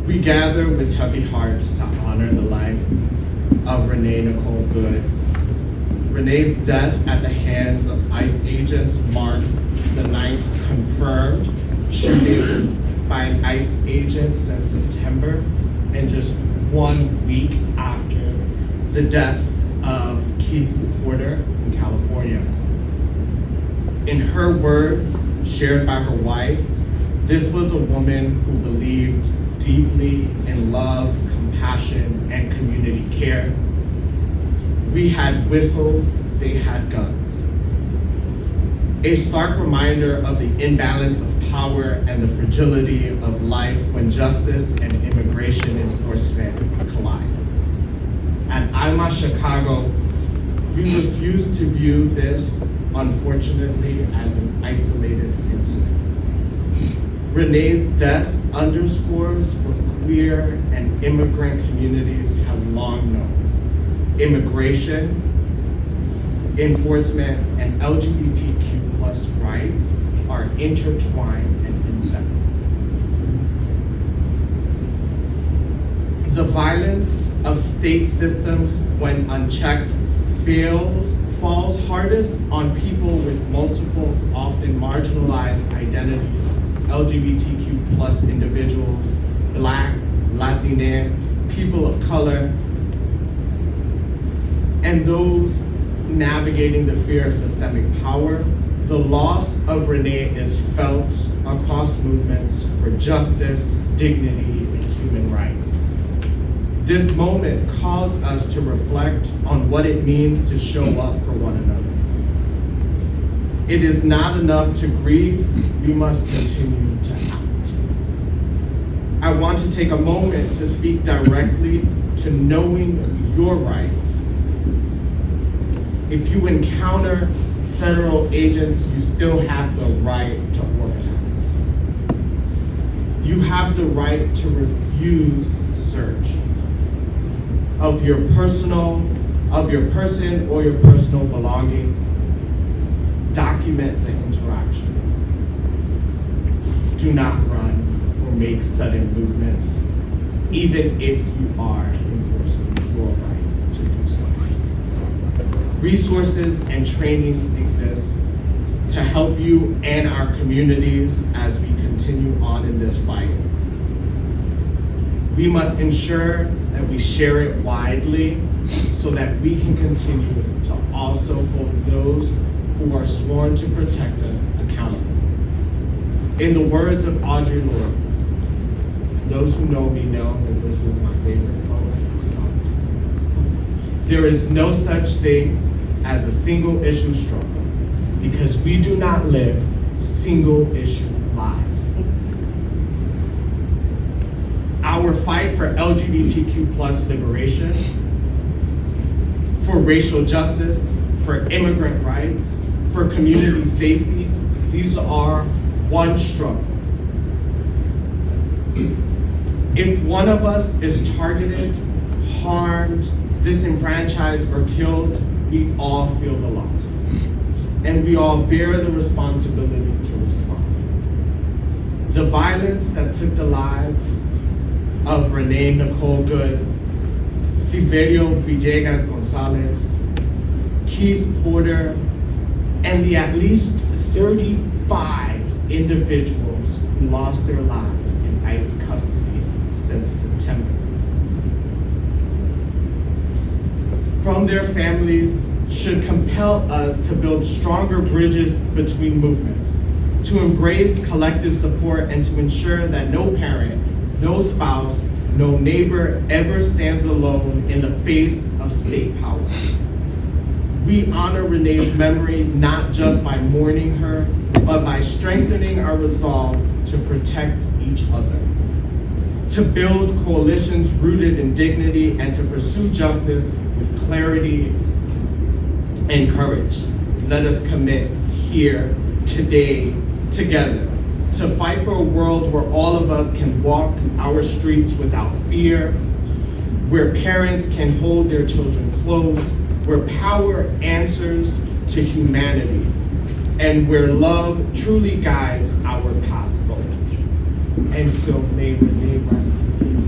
We gather with heavy hearts to honor the life of Renee Good. Renee's death at the hands of ICE agents marks the 9th confirmed shooting by an ICE agent since September, and just 1 week after the death of Keith Porter in California. In her words, shared by her wife, this was a woman who believed deeply in love, compassion, and community care. We had whistles, they had guns. A stark reminder of the imbalance of power and the fragility of life when justice and immigration enforcement collide. At IMA Chicago, we refuse to view this, unfortunately, as an isolated incident. Renee's death underscores what queer and immigrant communities have long known. Immigration, enforcement, and LGBTQ+ rights are intertwined and inseparable. The violence of state systems, when unchecked, falls hardest on people with multiple, often marginalized identities, LGBTQ+ individuals, Black, Latina, people of color, and those navigating the fear of systemic power. The loss of Renee is felt across movements for justice, dignity, and human rights. This moment calls us to reflect on what it means to show up for one another. It is not enough to grieve, we must continue to act. I want to take a moment to speak directly to knowing your rights. If you encounter federal agents, you still have the right to organize. You have the right to refuse search of your person or your personal belongings. Document the interaction. Do not run or make sudden movements, even if you are enforcing your right to do so. Resources and trainings exist to help you and our communities as we continue on in this fight. We must ensure that we share it widely so that we can continue to also hold those who are sworn to protect us accountable. In the words of Audre Lorde, those who know me know that this is my favorite poet, so. There is no such thing as a single issue struggle because we do not live single issue lives. Our fight for LGBTQ+ liberation, for racial justice, for immigrant rights, for community safety, these are one struggle. If one of us is targeted, harmed, disenfranchised, or killed, we all feel the loss. And we all bear the responsibility to respond. The violence that took the lives of Renee Good, Silverio Villegas Gonzalez, Keith Porter, and the at least 35 individuals who lost their lives in ICE custody since September. From their families should compel us to build stronger bridges between movements, to embrace collective support, and to ensure that no parent, no spouse, no neighbor ever stands alone in the face of state power. We honor Renee's memory not just by mourning her, but by strengthening our resolve to protect each other, to build coalitions rooted in dignity, and to pursue justice with clarity and courage. Let us commit here, today, together, to fight for a world where all of us can walk our streets without fear, where parents can hold their children close, where power answers to humanity, and where love truly guides our path forward. And so may Renee rest in peace.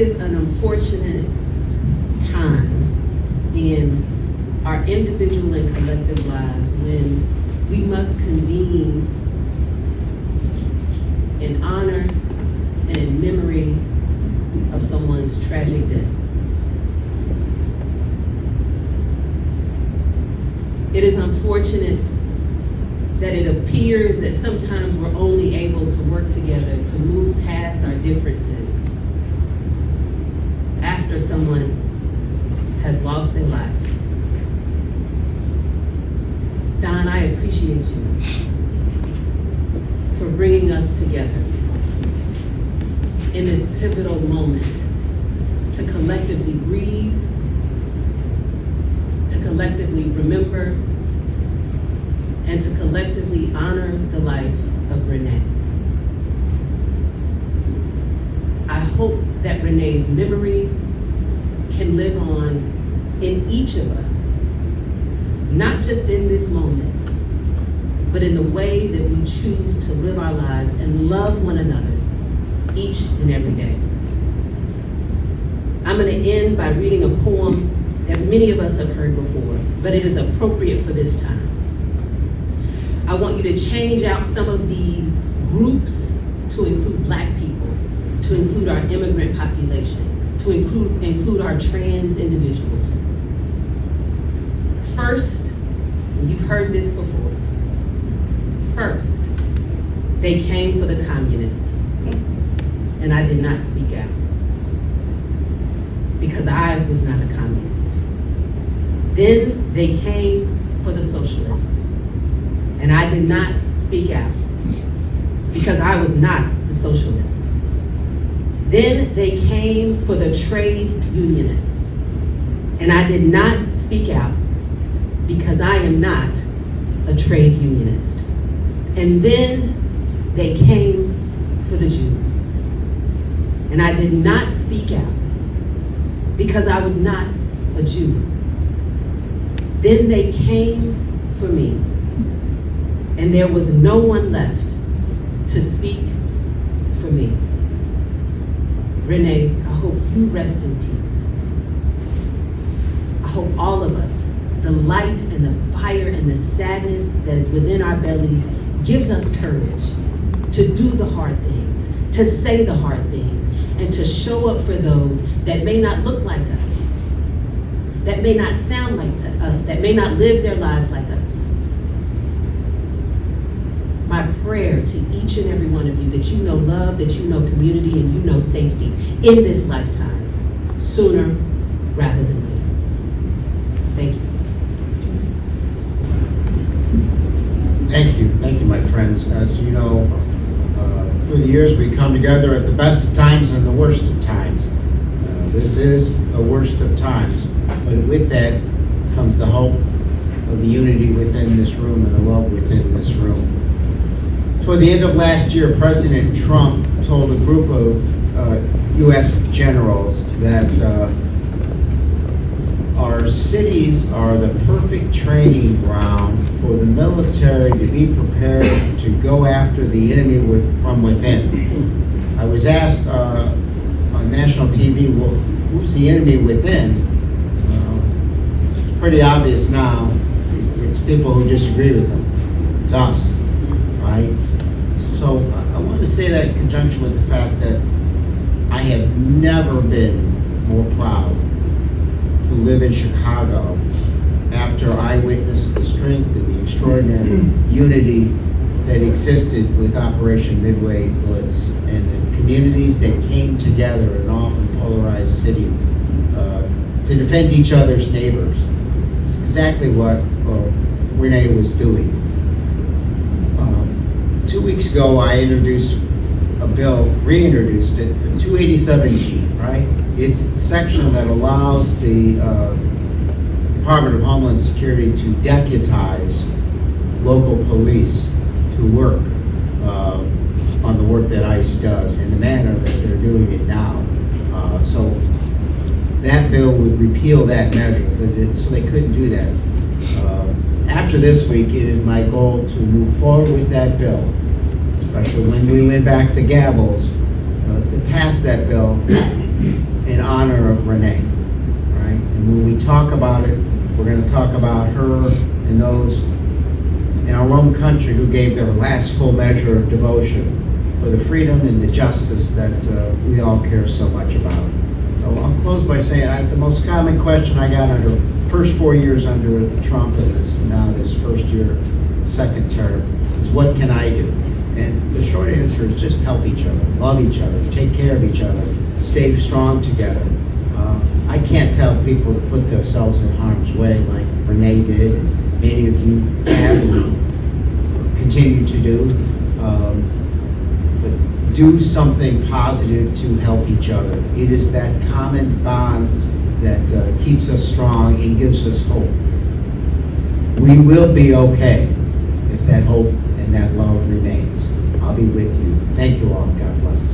is an unfortunate time in our individual and collective lives when we must convene in honor and in memory of someone's tragic death. It is unfortunate that it appears that sometimes we're only able to work together to move past our differences after someone has lost their life. Don, I appreciate you for bringing us together in this pivotal moment to collectively grieve, to collectively remember, and to collectively honor the life of Renee. I hope that Renee's memory can live on in each of us, not just in this moment, but in the way that we choose to live our lives and love one another each and every day. I'm going to end by reading a poem that many of us have heard before, but it is appropriate for this time. I want you to change out some of these groups to include Black people, to include our immigrant population, to include our trans individuals. First, and you've heard this before, first, they came for the communists, and I did not speak out because I was not a communist. Then they came for the socialists, and I did not speak out because I was not a socialist. Then they came for the trade unionists, and I did not speak out because I am not a trade unionist. And then they came for the Jews, and I did not speak out because I was not a Jew. Then they came for me, and there was no one left to speak for me. Renee, I hope you rest in peace. I hope all of us, the light and the fire and the sadness that is within our bellies gives us courage to do the hard things, to say the hard things, and to show up for those that may not look like us, that may not sound like us, that may not live their lives like us. My prayer to each and every one of you that you know love, that you know community, and you know safety in this lifetime, sooner rather than later. Thank you. Thank you, my friends. As you know, through the years we come together at the best of times and the worst of times. This is the worst of times, but with that comes the hope of the unity within this room and the love within this room. Toward the end of last year, President Trump told a group of U.S. generals that our cities are the perfect training ground for the military to be prepared to go after the enemy from within. I was asked on national TV, well, who's the enemy within? It's pretty obvious now. It's people who disagree with them. It's us, right? So I want to say that in conjunction with the fact that I have never been more proud to live in Chicago after I witnessed the strength and the extraordinary unity that existed with Operation Midway Blitz and the communities that came together in an often polarized city to defend each other's neighbors. It's exactly what Renee was doing. 2 weeks ago, I introduced a bill, reintroduced it, 287G, right? It's the section that allows the Department of Homeland Security to deputize local police to work on the work that ICE does in the manner that they're doing it now. So that bill would repeal that measure, so they couldn't do that. After this week, it is my goal to move forward with that bill, especially when we win back the gavels, to pass that bill in honor of Renee, right? And when we talk about it, we're going to talk about her and those in our own country who gave their last full measure of devotion for the freedom and the justice that we all care so much about. So I'll close by saying the most common question I got under first 4 years under Trump and this first year, second term, is what can I do? And the short answer is just help each other, love each other, take care of each other, stay strong together. I can't tell people to put themselves in harm's way like Renee did, and many of you have and continue to do. But do something positive to help each other. It is that common bond that keeps us strong and gives us hope. We will be okay if that hope and that love remains. I'll be with you. Thank you all. God bless.